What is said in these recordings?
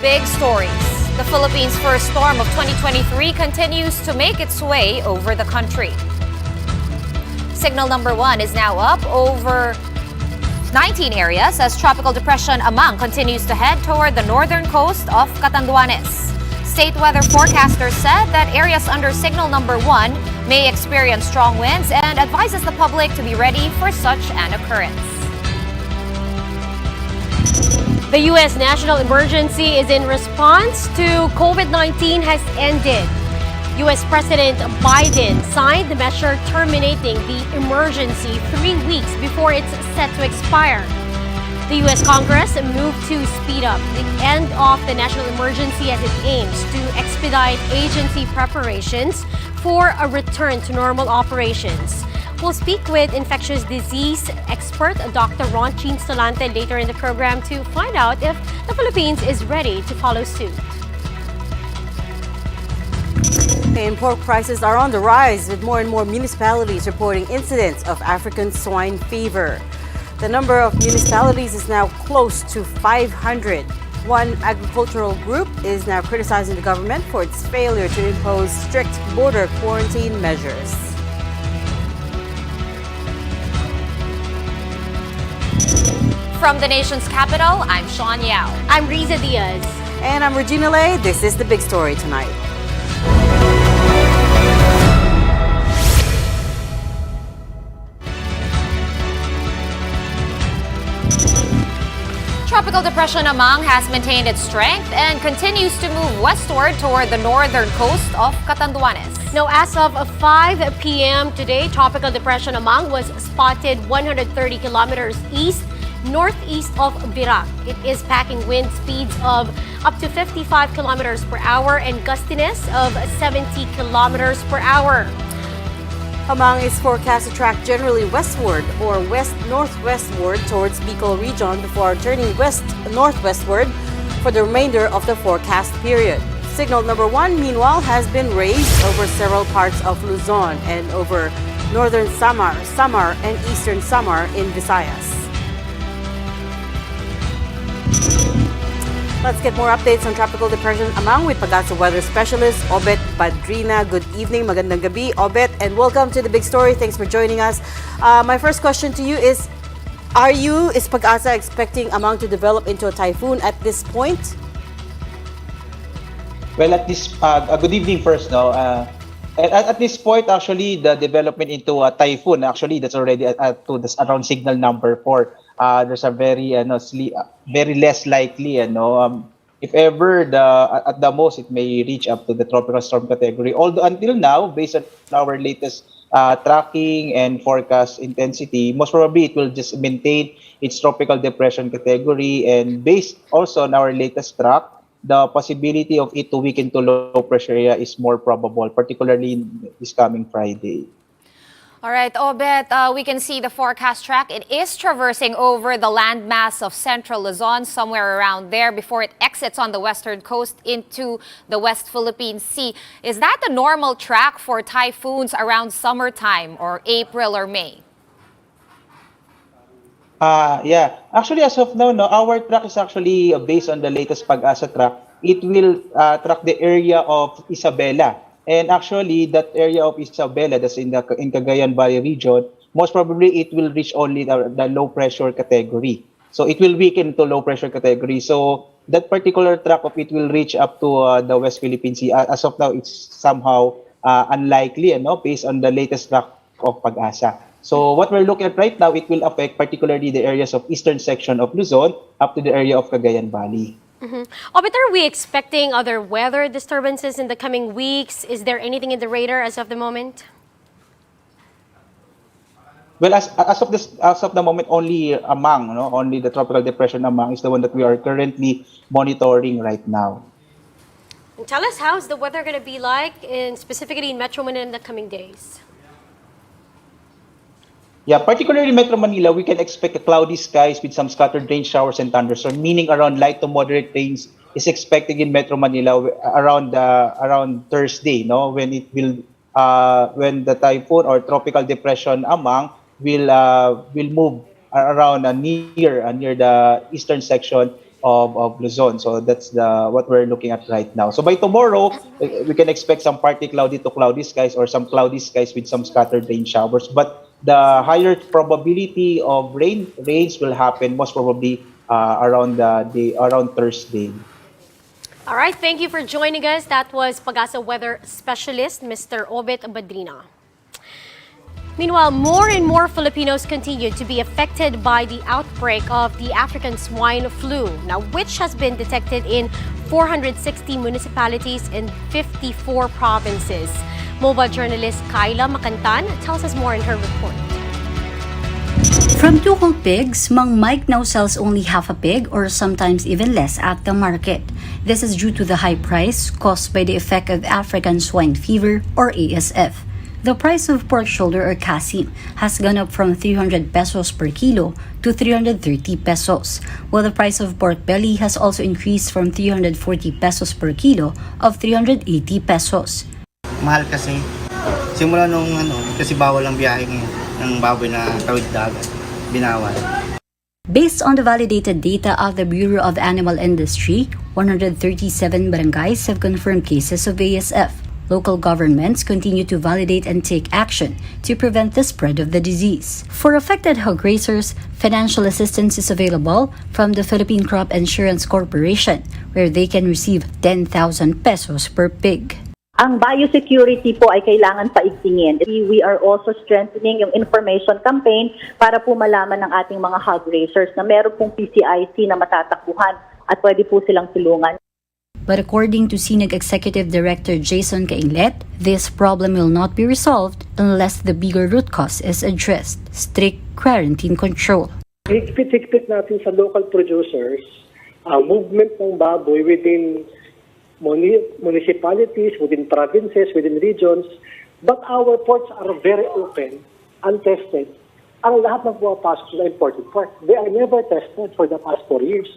Big stories. The Philippines' first storm of 2023 continues to make its way over the country. Signal number 1 is now up over 19 areas as Tropical Depression Amang continues to head toward the northern coast of Catanduanes. State weather forecasters said that areas under signal number 1 may experience strong winds and advises the public to be ready for such an occurrence. The U.S. national emergency is in response to COVID-19 has ended. U.S. President Biden signed the measure terminating the emergency 3 weeks before it's set to expire. The U.S. Congress moved to speed up the end of the national emergency as it aims to expedite agency preparations for a return to normal operations. We'll speak with infectious disease expert Dr. Ronchin Solante later in the program to find out if the Philippines is ready to follow suit. And pork prices are on the rise with more and more municipalities reporting incidents of African swine fever. The number of municipalities is now close to 500. One agricultural group is now criticizing the government for its failure to impose strict border quarantine measures. From the nation's capital, I'm Sean Yao. I'm Riza Diaz. And I'm Regina Lay. This is the big story tonight. Tropical Depression Amang has maintained its strength and continues to move westward toward the northern coast of Catanduanes. Now, as of 5 p.m. today, Tropical Depression Amang was spotted 130 kilometers northeast of Virac. It is packing wind speeds of up to 55 kilometers per hour and gustiness of 70 kilometers per hour. Amang is forecast to track generally westward or west-northwestward towards Bicol region before turning west-northwestward for the remainder of the forecast period. Signal number 1, meanwhile, has been raised over several parts of Luzon and over northern Samar, and eastern Samar in Visayas. Let's get more updates on Tropical Depression Amang with Pag-asa weather specialist Obet Padrina. Good evening, magandang gabi, Obet, and welcome to the big story. Thanks for joining us. My first question to you is Pag-asa expecting Amang to develop into a typhoon at this point? Well, at this, good evening first, no. At this point, actually, the development into a typhoon, actually, that's already that's around signal number 4. There's a very very less likely, if ever at the most it may reach up to the tropical storm category. Although until now, based on our latest tracking and forecast intensity, most probably it will just maintain its tropical depression category. And based also on our latest track, the possibility of it to weaken to low pressure area is more probable, particularly this coming Friday. All right, Obet, we can see the forecast track. It is traversing over the landmass of central Luzon, somewhere around there, before it exits on the western coast into the West Philippine Sea. Is that the normal track for typhoons around summertime or April or May? Yeah. Actually, as of now, no, our track is actually based on the latest Pag-asa track. It will track the area of Isabela. And actually, that area of Isabela, that's in Cagayan Valley region, most probably it will reach only the low pressure category. So it will weaken to low pressure category. So that particular track of it will reach up to the West Philippine Sea. As of now, it's somehow unlikely, based on the latest track of Pag-asa. So what we're looking at right now, it will affect particularly the areas of eastern section of Luzon up to the area of Cagayan Valley. But are we expecting other weather disturbances in the coming weeks? Is there anything in the radar as of the moment? Well, as of the moment, only Amang, only the tropical depression Amang is the one that we are currently monitoring right now. And tell us, how's the weather going to be like, specifically in Metro Manila in the coming days? Yeah, particularly in Metro Manila, we can expect cloudy skies with some scattered rain showers and thunderstorms, meaning around light to moderate rains is expected in Metro Manila around Thursday, when it will when the typhoon or tropical depression Amang will move around near the eastern section of Luzon. So that's what we're looking at right now. So by tomorrow, we can expect some partly cloudy to cloudy skies or some cloudy skies with some scattered rain showers. But the higher probability of rains will happen most probably around Thursday. All right, thank you for joining us. That was Pagasa Weather Specialist, Mr. Obet Badrina. Meanwhile, more and more Filipinos continue to be affected by the outbreak of the African swine flu, now which has been detected in 460 municipalities in 54 provinces. Mobile journalist Kyla Makantan tells us more in her report. From 2 whole pigs, Mang Mike now sells only half a pig or sometimes even less at the market. This is due to the high price caused by the effect of African swine fever or ASF. The price of pork shoulder or kasim has gone up from 300 pesos per kilo to 330 pesos, while the price of pork belly has also increased from 340 pesos per kilo of 380 pesos. Mahal kasi. Simula nung kasi bawal ang biyahe ngayon ng baboy na tawid dagat. Binawal. Based on the validated data of the Bureau of Animal Industry, 137 barangays have confirmed cases of ASF. Local governments continue to validate and take action to prevent the spread of the disease. For affected hog raisers, financial assistance is available from the Philippine Crop Insurance Corporation, where they can receive 10,000 pesos per pig. Ang biosecurity po ay kailangan paigtingin. We are also strengthening yung information campaign para po malaman ng ating mga hog raisers na meron pong PCIC na matatakbuhan at pwede po silang tulungan. But according to SINAG Executive Director Jason Cainglet, this problem will not be resolved unless the bigger root cause is addressed: strict quarantine control. Higpit natin sa local producers, movement ng baboy within municipalities, within provinces, within regions, but our ports are very open, untested. Ang lahat ng pumapasok sa imported pork, they are never tested for the past 4 years.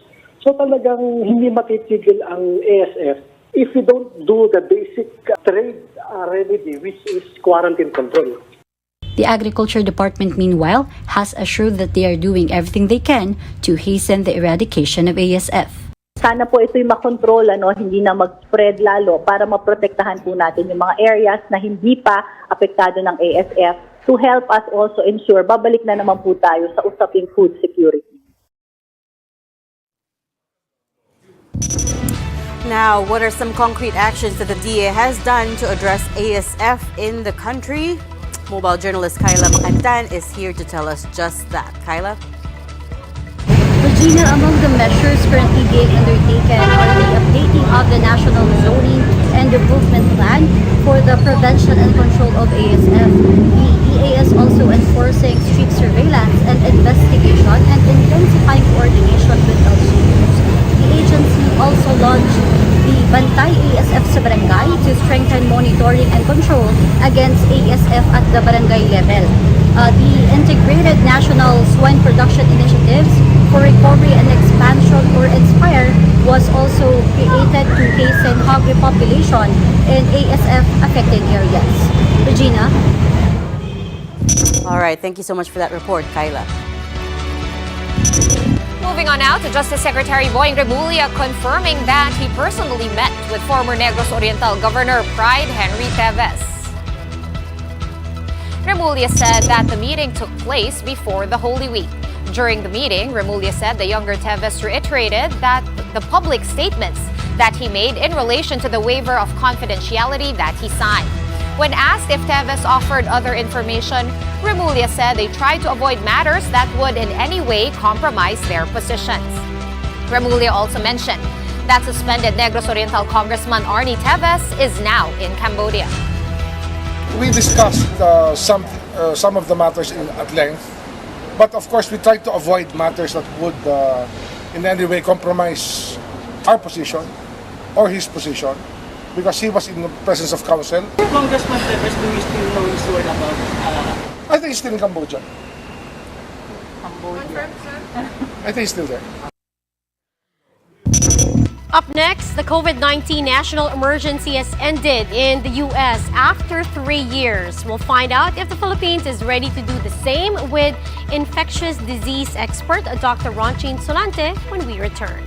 So talagang hindi matitigil ang ASF if we don't do the basic trade remedy, which is quarantine control. The Agriculture Department, meanwhile, has assured that they are doing everything they can to hasten the eradication of ASF. Sana po ito'y makontrol, hindi na mag-spread lalo para maprotektahan po natin yung mga areas na hindi pa apektado ng ASF to help us also ensure babalik na naman po tayo sa usaping food security. Now, what are some concrete actions that the DA has done to address ASF in the country? Mobile journalist Kyla Makantan is here to tell us just that. Kyla? Regina, among the measures currently being undertaken are the updating of the National Zoning and Improvement Plan for the prevention and control of ASF. The DA is also enforcing strict surveillance and investigation and intensifying coordination with LGUs. The agency also launched the Bantay ASF sa barangay to strengthen monitoring and control against ASF at the barangay level. The Integrated National Swine Production Initiatives for Recovery and Expansion, or INSPIRE, was also created to hasten hog repopulation in ASF-affected areas. Regina? All right, thank you so much for that report, Kyla. Moving on now to Justice Secretary Boying Remulla confirming that he personally met with former Negros Oriental Governor Pride Henry Teves. Remulla said that the meeting took place before the Holy Week. During the meeting, Remulla said the younger Teves reiterated that the public statements that he made in relation to the waiver of confidentiality that he signed. When asked if Teves offered other information, Remulla said they tried to avoid matters that would in any way compromise their positions. Remulla also mentioned that suspended Negros Oriental Congressman Arnie Teves is now in Cambodia. We discussed some of the matters at length, but of course we tried to avoid matters that would in any way compromise our position or his position, because he was in the presence of counsel. Congressman Teves, do you still know his word about... I think he's still in Cambodia. Cambodia? I think he's still there. Up next, the COVID-19 national emergency has ended in the U.S. after 3 years. We'll find out if the Philippines is ready to do the same with infectious disease expert Dr. Ronchin Solante when we return.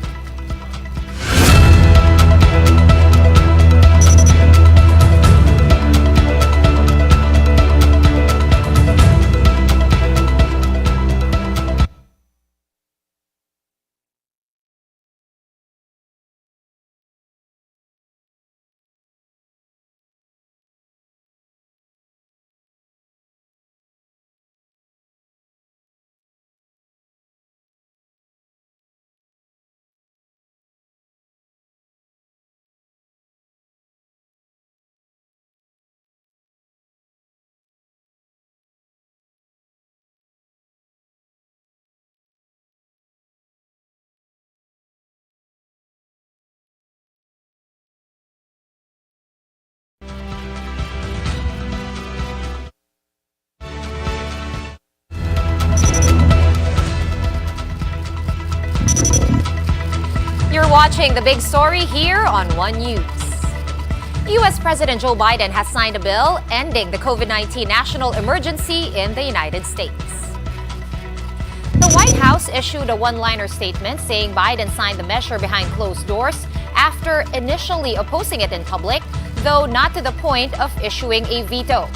watching The Big Story here on One News. U.S. President Joe Biden has signed a bill ending the COVID-19 national emergency in the United States. The White House issued a one-liner statement saying Biden signed the measure behind closed doors after initially opposing it in public, though not to the point of issuing a veto.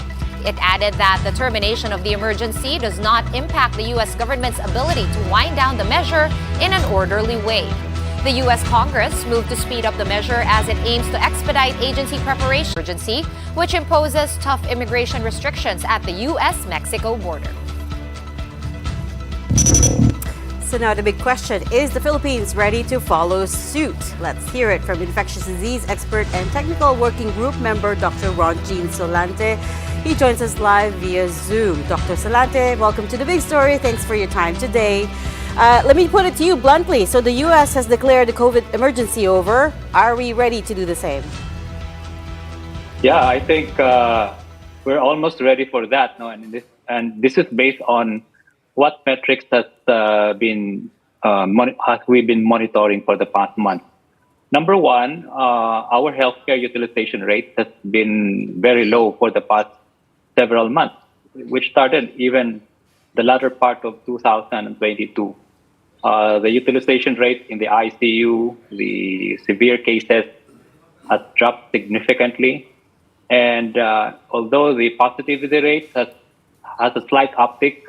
It added that the termination of the emergency does not impact the U.S. government's ability to wind down the measure in an orderly way. The U.S. Congress moved to speed up the measure as it aims to expedite agency preparation emergency, which imposes tough immigration restrictions at the U.S.-Mexico border. So now the big question, is the Philippines ready to follow suit? Let's hear it from infectious disease expert and technical working group member Dr. Ronjean Solante. He joins us live via Zoom. Dr. Solante, welcome to The Big Story. Thanks for your time today. Let me put it to you bluntly. So the U.S. has declared the COVID emergency over. Are we ready to do the same? Yeah, I think we're almost ready for that. No, and this is based on what metrics has we've been monitoring for the past month. Number one, our healthcare utilization rate has been very low for the past several months, which started even the latter part of 2022. The utilization rate in the ICU, the severe cases, has dropped significantly. And although the positivity rate has a slight uptick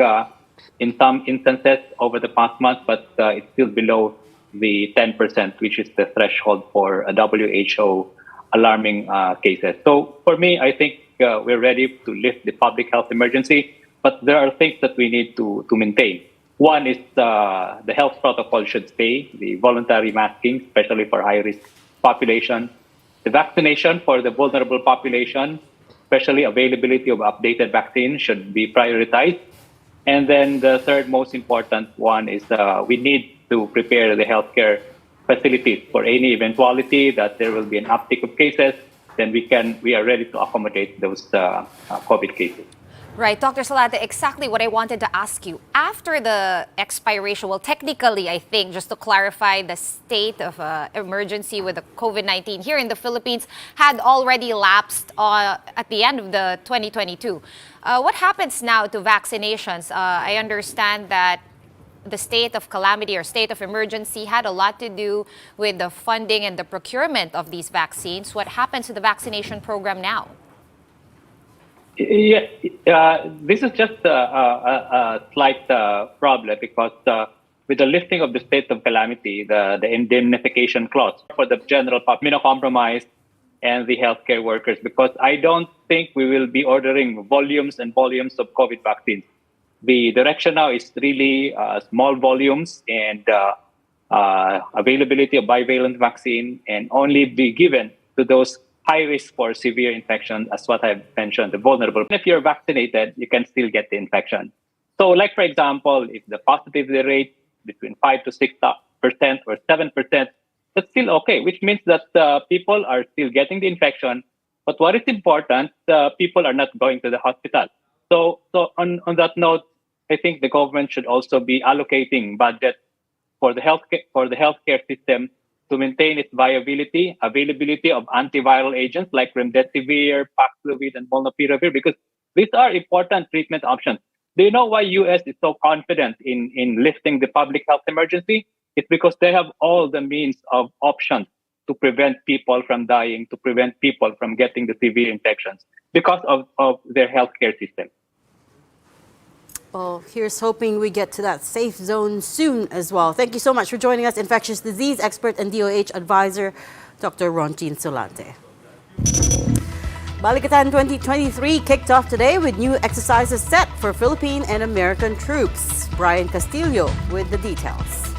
in some instances over the past month, but it's still below the 10%, which is the threshold for a WHO alarming cases. So for me, I think we're ready to lift the public health emergency, but there are things that we need to maintain. One is the health protocol should stay, the voluntary masking, especially for high-risk population, the vaccination for the vulnerable population, especially availability of updated vaccine should be prioritized. And then the third most important one is we need to prepare the healthcare facilities for any eventuality that there will be an uptick of cases. Then we are ready to accommodate those COVID cases. Right, Dr. Solante, exactly what I wanted to ask you. After the expiration, well, technically, I think, just to clarify, the state of emergency with the COVID-19 here in the Philippines had already lapsed at the end of the 2022. What happens now to vaccinations? I understand that the state of calamity or state of emergency had a lot to do with the funding and the procurement of these vaccines. What happens to the vaccination program now? Yeah, this is just a slight problem because with the lifting of the state of calamity, the indemnification clause for the general immunocompromised and the healthcare workers, because I don't think we will be ordering volumes and volumes of COVID vaccines. The direction now is really small volumes and availability of bivalent vaccine, and only be given to those high risk for severe infection, as what I've mentioned, the vulnerable. If you're vaccinated, you can still get the infection. So like, for example, if the positivity rate between 5 to 6% or 7%, that's still okay, which means that people are still getting the infection. But what is important, people are not going to the hospital. So on that note, I think the government should also be allocating budget for the healthcare system to maintain its viability, availability of antiviral agents like remdesivir, Paxlovid, and molnupiravir, because these are important treatment options. Do you know why U.S. is so confident in lifting the public health emergency? It's because they have all the means of options to prevent people from dying, to prevent people from getting the severe infections because of their healthcare system. Well, here's hoping we get to that safe zone soon as well. Thank you so much for joining us, infectious disease expert and DOH advisor, Dr. Ronjean Solante. Balikatan 2023 kicked off today with new exercises set for Philippine and American troops. Brian Castillo with the details.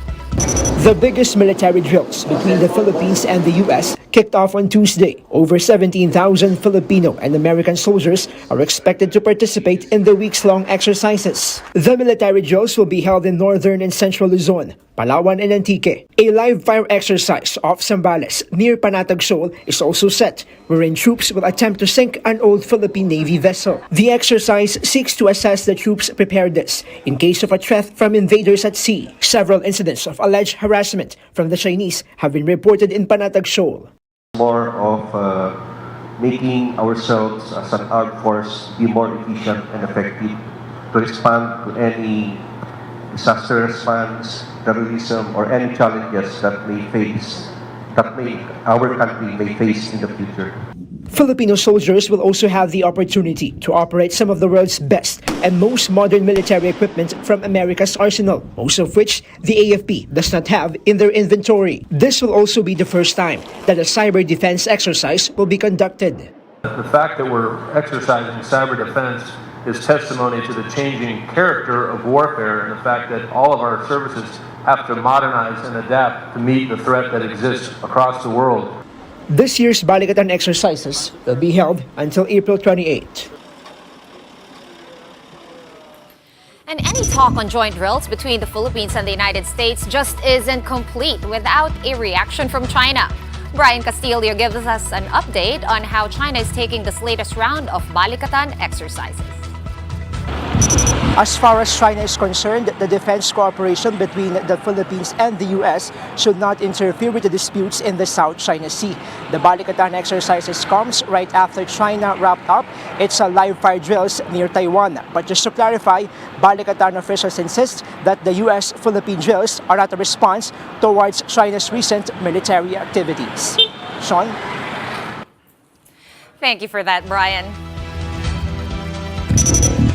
The biggest military drills between the Philippines and the U.S. kicked off on Tuesday. Over 17,000 Filipino and American soldiers are expected to participate in the weeks-long exercises. The military drills will be held in northern and central Luzon, Palawan and Antique. A live fire exercise off Zambales near Panatag Shoal is also set, wherein troops will attempt to sink an old Philippine Navy vessel. The exercise seeks to assess the troops' preparedness in case of a threat from invaders at sea. Several incidents of alleged harassment from the Chinese have been reported in Panatag Shoal. More of making ourselves as an armed force be more efficient and effective to respond to any disaster response, terrorism, or any challenges that our country may face in the future. Filipino soldiers will also have the opportunity to operate some of the world's best and most modern military equipment from America's arsenal, most of which the AFP does not have in their inventory. This will also be the first time that a cyber defense exercise will be conducted. The fact that we're exercising cyber defense is testimony to the changing character of warfare and the fact that all of our services have to modernize and adapt to meet the threat that exists across the world. This year's Balikatan exercises will be held until April 28. And any talk on joint drills between the Philippines and the United States just isn't complete without a reaction from China. Brian Castillo gives us an update on how China is taking this latest round of Balikatan exercises. As far as China is concerned, the defense cooperation between the Philippines and the U.S. should not interfere with the disputes in the South China Sea. The Balikatan exercises comes right after China wrapped up its live fire drills near Taiwan. But just to clarify, Balikatan officials insist that the U.S.-Philippine drills are not a response towards China's recent military activities. Sean? Thank you for that, Brian.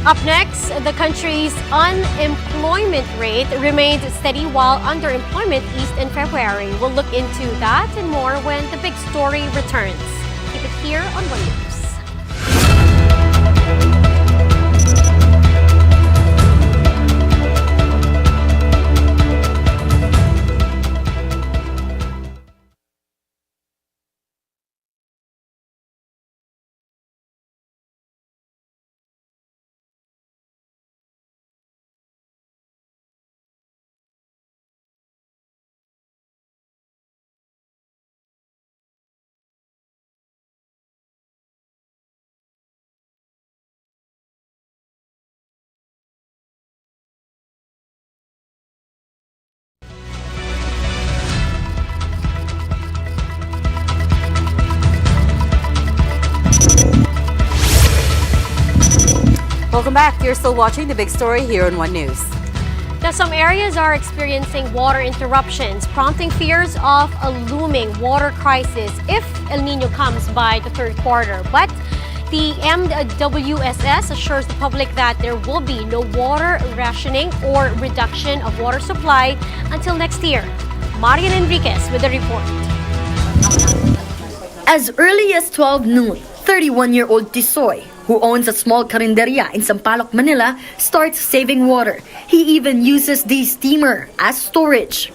Up next, the country's unemployment rate remained steady while underemployment eased in February. We'll look into that and more when the big story returns. Keep it here on One News. Welcome back. You're still watching The Big Story here on One News. Now, some areas are experiencing water interruptions, prompting fears of a looming water crisis if El Nino comes by the third quarter. But the MWSS assures the public that there will be no water rationing or reduction of water supply until next year. Marian Enriquez with the report. As early as 12 noon, 31-year-old Tisoy, who owns a small carinderia in Sampaloc, Manila, starts saving water. He even uses the steamer as storage.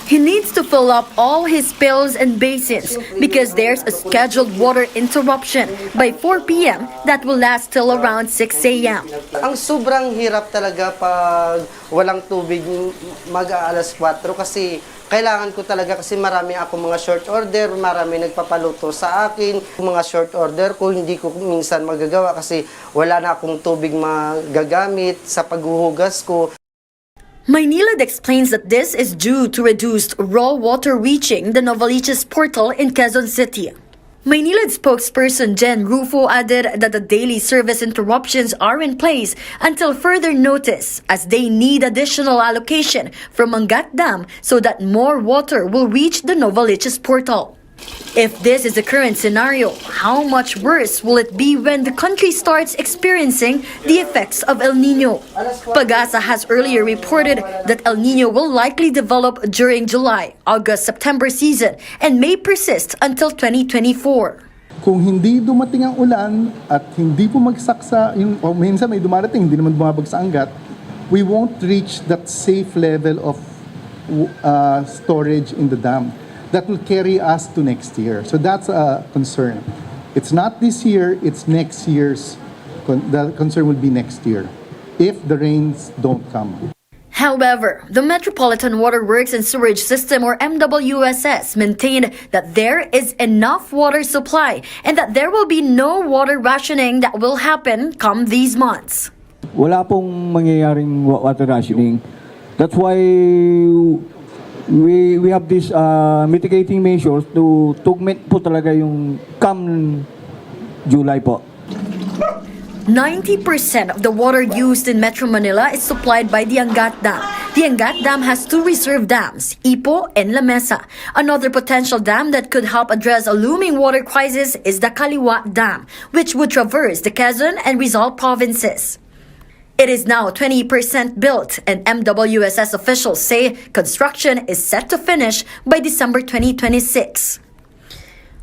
He needs to fill up all his pails and basins because there's a scheduled water interruption by 4 p.m. that will last till around 6 a.m. Ang sobrang hirap talaga pag walang tubig mag-aalas 4 kasi kailangan ko talaga kasi marami ako mga short order, marami nagpapaluto sa akin. Mga short order ko hindi ko minsan magagawa kasi wala na akong tubig magagamit sa paghuhugas ko. Maynilad explains that this is due to reduced raw water reaching the Novaliches portal in Quezon City. Maynilad spokesperson Jen Rufo added that the daily service interruptions are in place until further notice as they need additional allocation from Mangat Dam so that more water will reach the Novaliches portal. If this is the current scenario, how much worse will it be when the country starts experiencing the effects of El Nino? Pag-asa has earlier reported that El Nino will likely develop during July, August, September season and may persist until 2024. Kung hindi dumating ang ulan at hindi bumagsak o minsan may dumarating, hindi naman bumabagsak ang gat, we won't reach that safe level of storage in the dam. that will carry us to next year. So that's a concern. It's not this year, it's next year's, the concern will be next year, if the rains don't come. However, the Metropolitan Water Works and Sewerage System or MWSS maintained that there is enough water supply and that there will be no water rationing that will happen come these months. Wala pong mangyayaring water rationing. That's why we have these mitigating measures to tugment po talaga yung come July po. 90% of the water used in Metro Manila is supplied by the Angat Dam. The Angat Dam has two reserve dams, Ipo and La Mesa. Another potential dam that could help address a looming water crisis is the Kaliwa Dam, which would traverse the Quezon and Rizal provinces. It is now 20% built, and MWSS officials say construction is set to finish by December 2026.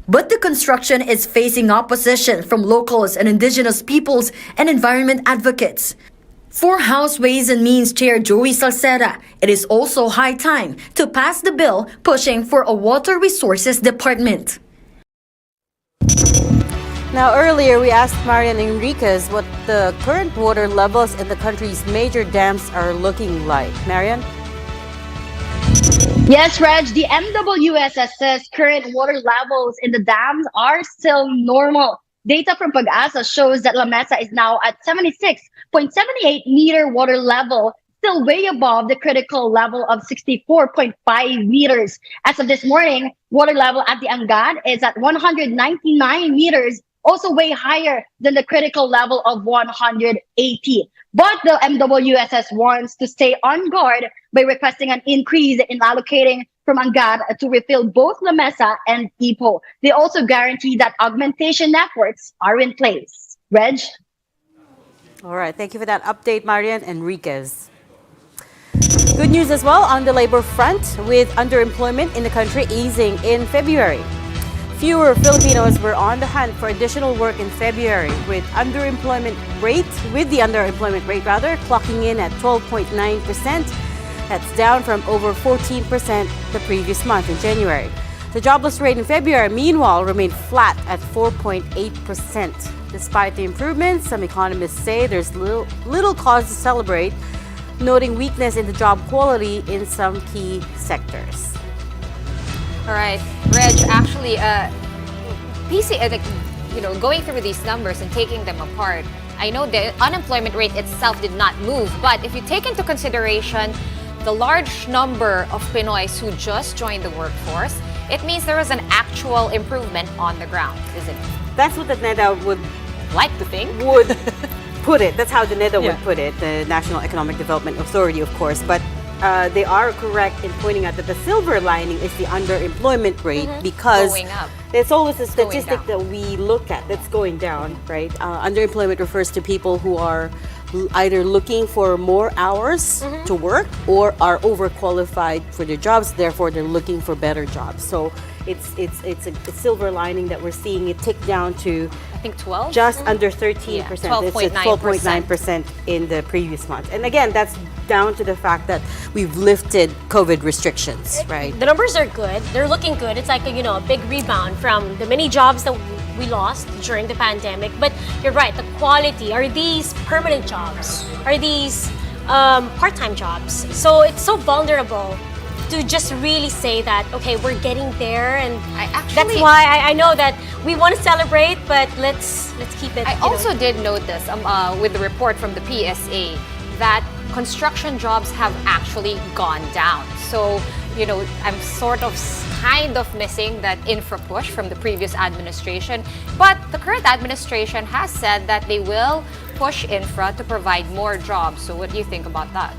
But the construction is facing opposition from locals and indigenous peoples and environment advocates. For House Ways and Means Chair Joey Salceda, it is also high time to pass the bill pushing for a water resources department. Now, earlier we asked Marian Enriquez what the current water levels in the country's major dams are looking like. Marian? Yes, Reg, the MWSS's current water levels in the dams are still normal. Data from Pag-asa shows that La Mesa is now at 76.78 meter water level, still way above the critical level of 64.5 meters. As of this morning, water level at the Angat is at 199 meters, also way higher than the critical level of 180. But the MWSS wants to stay on guard by requesting an increase in allocating from Angat to refill both La Mesa and Ipo. They also guarantee that augmentation efforts are in place. Reg? All right, thank you for that update, Marian Enriquez. Good news as well on the labor front, with underemployment in the country easing in February. Fewer Filipinos were on the hunt for additional work in February, with the underemployment rate clocking in at 12.9%. That's down from over 14% the previous month in January. The jobless rate in February, meanwhile, remained flat at 4.8%. Despite the improvements, some economists say there's little cause to celebrate, noting weakness in the job quality in some key sectors. All right, Reg, actually, going through these numbers and taking them apart, I know the unemployment rate itself did not move, but if you take into consideration the large number of Pinoys who just joined the workforce, it means there was an actual improvement on the ground, isn't it? That's what the NEDA would like to think. Would put it. That's how the NEDA would put it, the National Economic Development Authority, of course. But they are correct in pointing out that the silver lining is the underemployment rate because going up. It's always a statistic that we look at that's going down, right? Underemployment refers to people who are either looking for more hours to work or are overqualified for their jobs, therefore they're looking for better jobs. So it's a silver lining that we're seeing it tick down to, I think 12? Just under 13%. 12.9% in the previous month. And again, that's down to the fact that we've lifted COVID restrictions, right? The numbers are good. They're looking good. It's like a big rebound from the many jobs that we lost during the pandemic. But you're right, the quality, are these permanent jobs? Are these part-time jobs? So it's so vulnerable to just really say that, okay, we're getting there, and that's why I know that we want to celebrate, but let's keep it. I also did notice with the report from the PSA that construction jobs have actually gone down. So, I'm sort of kind of missing that infra push from the previous administration. But the current administration has said that they will push infra to provide more jobs. So what do you think about that?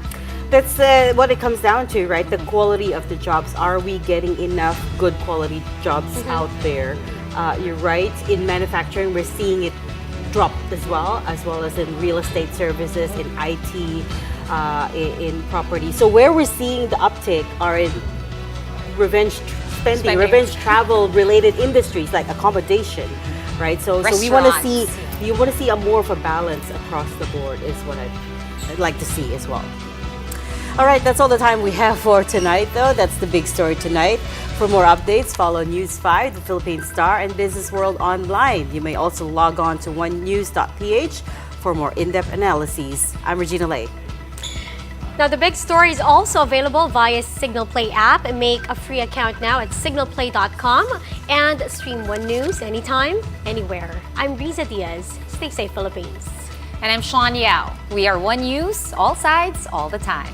That's what it comes down to, right? The quality of the jobs. Are we getting enough good quality jobs out there? You're right. In manufacturing, we're seeing it drop as well as in real estate services, in IT, in property. So where we're seeing the uptick are in revenge spending. Revenge travel related industries like accommodation, right? So we want to see a more of a balance across the board is what I'd like to see as well. All right, that's all the time we have for tonight, though. That's the big story tonight. For more updates, follow News 5, the Philippine Star, and Business World online. You may also log on to onenews.ph for more in-depth analyses. I'm Regina Lay. Now, the big story is also available via Signal Play app, and make a free account now at signalplay.com and stream One News anytime, anywhere. I'm Riza Diaz. Stay safe, Philippines. And I'm Sean Yao. We are One News, all sides, all the time.